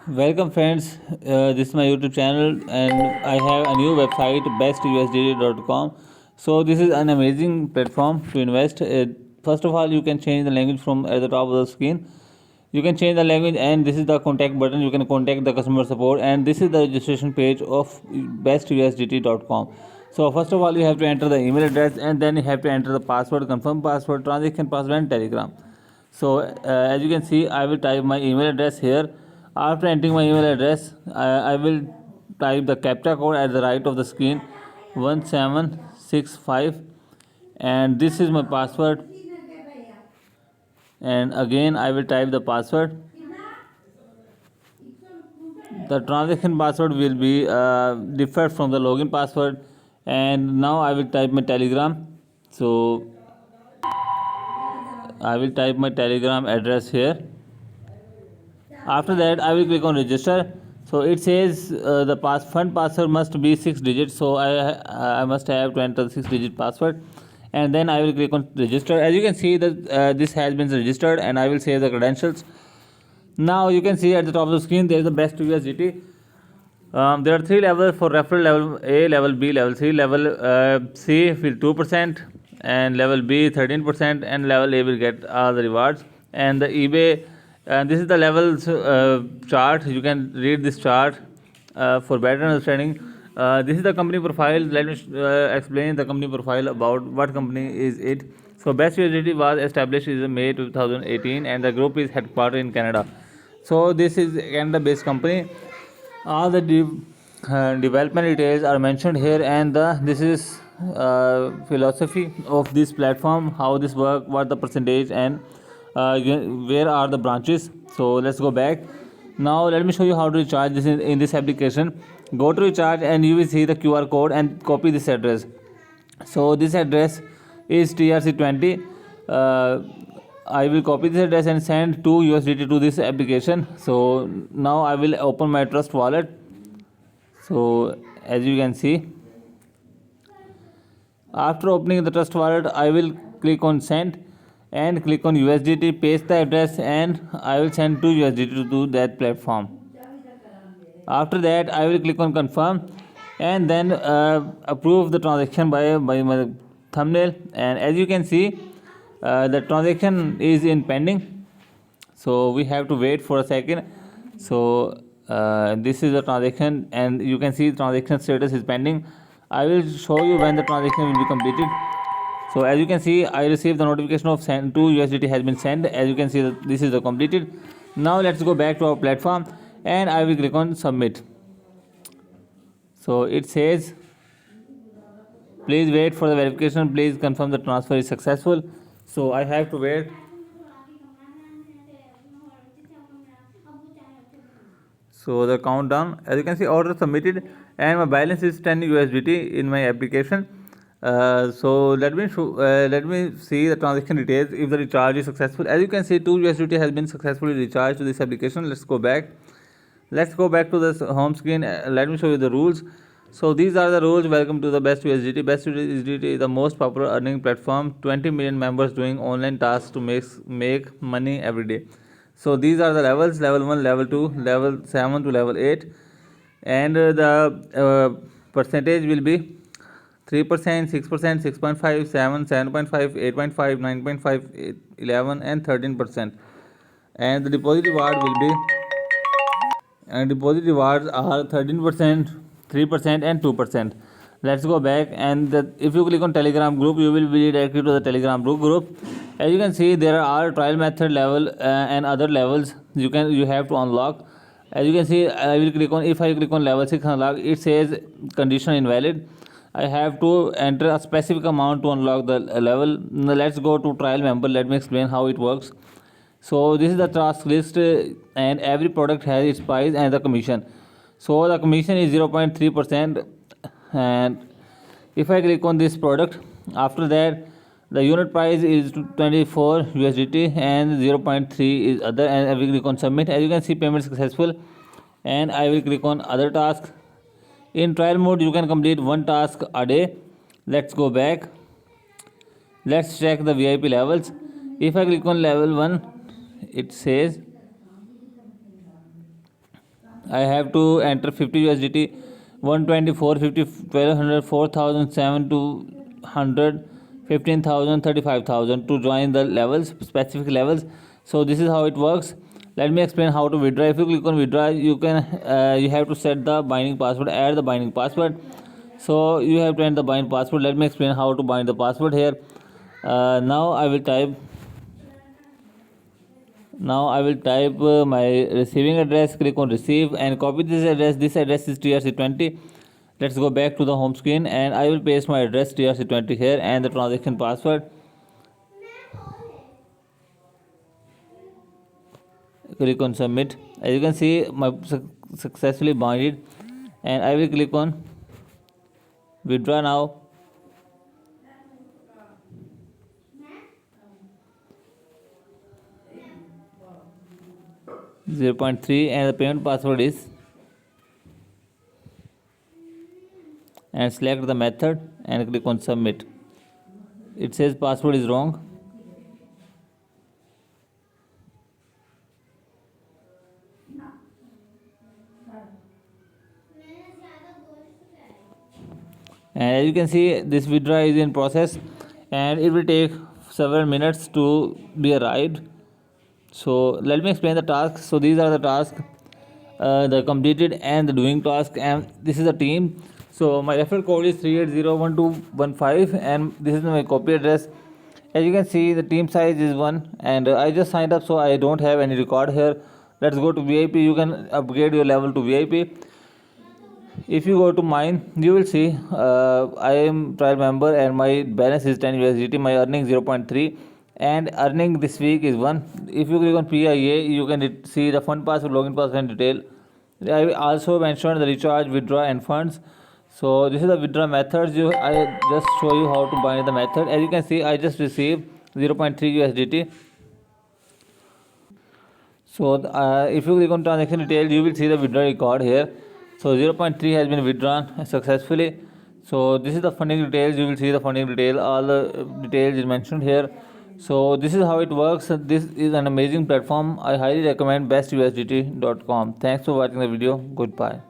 Welcome friends, this is my YouTube channel and I have a new website BESTUSDT.com. So this is an amazing platform to invest. First of all, you can change the language from at the top of the screen. You can change the language and this is the contact button. You can contact the customer support and this is the registration page of BESTUSDT.com. So first of all, you have to enter the email address and then you have to enter the password, confirm password, transaction password and telegram. So as you can see, I will type my email address here. After entering my email address, I will type the captcha code at the right of the screen 1765 and this is my password, and again I will type the password. The transaction password will be different from the login password, and now I will type my telegram. So I will type my telegram address here. After that I will click on register. So it says the fund password must be 6 digits, so I must have to enter the 6 digit password, and then I will click on register. As you can see that this has been registered, and I will save the credentials. Now you can see at the top of the screen there is the best USDT. There are three levels for referral: level A, level B, level C. Level C will 2% and level B 13%, and level A will get all the rewards. And the eBay, this is the levels chart. You can read this chart for better understanding. This is the company profile. Let me explain the company profile about what company is it. So Best USDT was established in May 2018 and the group is headquartered in Canada. So this is Canada-based company. All the development details are mentioned here, and this is philosophy of this platform, how this work, what the percentage, and where are the branches. So let's go back. Now let me show you how to recharge this in this application. Go to recharge and you will see the QR code and copy this address. So this address is TRC20. I will copy this address and send 2 USDT to this application. So now I will open my Trust wallet. So as you can see, after opening the Trust wallet, I will click on send and click on USDT, paste the address, and I will send 2 USDT to that platform. After that I will click on confirm and then approve the transaction by my thumbnail, and as you can see the transaction is in pending, so we have to wait for a second. So this is the transaction and you can see transaction status is pending. I will show you when the transaction will be completed. So as you can see, I received the notification of send 2 USDT has been sent. As you can see that this is the completed. Now let's go back to our platform and I will click on submit. So it says please wait for the verification, please confirm the transfer is successful. So I have to wait. So the countdown, as you can see, order submitted and my balance is 10 USDT in my application. So let me see the transaction details if the recharge is successful. As you can see, 2 USDT has been successfully recharged to this application. Let's go back to the home screen. Let me show you the rules. So these are the rules. Welcome to the Best USDT. Best USDT is the most popular earning platform. 20 million members doing online tasks to make money every day. So these are the levels: level 1, level 2, level 7 to level 8, and the percentage will be 3%, 6%, 6.5, 7, 7.5, 8.5, 9.5, 11, and 13%. And the deposit reward will be, and deposit rewards are 13%, 3%, and 2%. Let's go back, and if you click on Telegram group, you will be redirected to the Telegram group. As you can see, there are trial method level and other levels you have to unlock. As you can see, if I click on level 6 unlock, it says condition invalid. I have to enter a specific amount to unlock the level. Now let's go to trial member. Let me explain how it works. So this is the task list, and every product has its price and the commission. So the commission is 0.3%, and if I click on this product, after that the unit price is 24 USDT and 0.3 is other, and I will click on submit. As you can see, payment successful, and I will click on other task. In trial mode you can complete 1 task a day. Let's go back. Let's check the VIP levels. If I click on level 1, it says I have to enter 50 USDT, 124, 50, 1200, 4000, 7200, 15,000, 35,000 to join the levels, specific levels. So this is how it works. Let me explain how to withdraw. If you click on withdraw, you have to set the binding password, add the binding password. So you have to enter the bind password. Let me explain how to bind the password here. Now I will type my receiving address. Click on receive and copy this address. This address is TRC20. Let's go back to the home screen and I will paste my address TRC20 here and the transaction password. Click on submit. As you can see, my successfully binded, and I will click on withdraw now. $0.3 and the payment password is, and select the method and click on submit. It says password is wrong. And as you can see, this withdraw is in process and it will take several minutes to be arrived. So let me explain the tasks. So these are the tasks, the completed and the doing task, and this is the team. So my referral code is 3801215 and this is my copy address. As you can see, the team size is 1 and I just signed up, so I don't have any record here. Let's go to VIP. You can upgrade your level to VIP. If you go to mine, you will see I am trial member and my balance is 10 USDT. My earning 0.3 and earning this week is 1. If you click on PIA, you can see the fund password, login password and detail. I also mentioned the recharge, withdraw and funds. So this is the withdraw methods. I just show you how to bind the method. As you can see, I just received 0.3 USDT. So if you click on transaction detail, you will see the withdraw record here. So 0.3 has been withdrawn successfully. So this is the funding details. You will see the funding detail. All the details is mentioned here. So this is how it works. This is an amazing platform. I highly recommend bestusdt.com. Thanks for watching the video. Goodbye.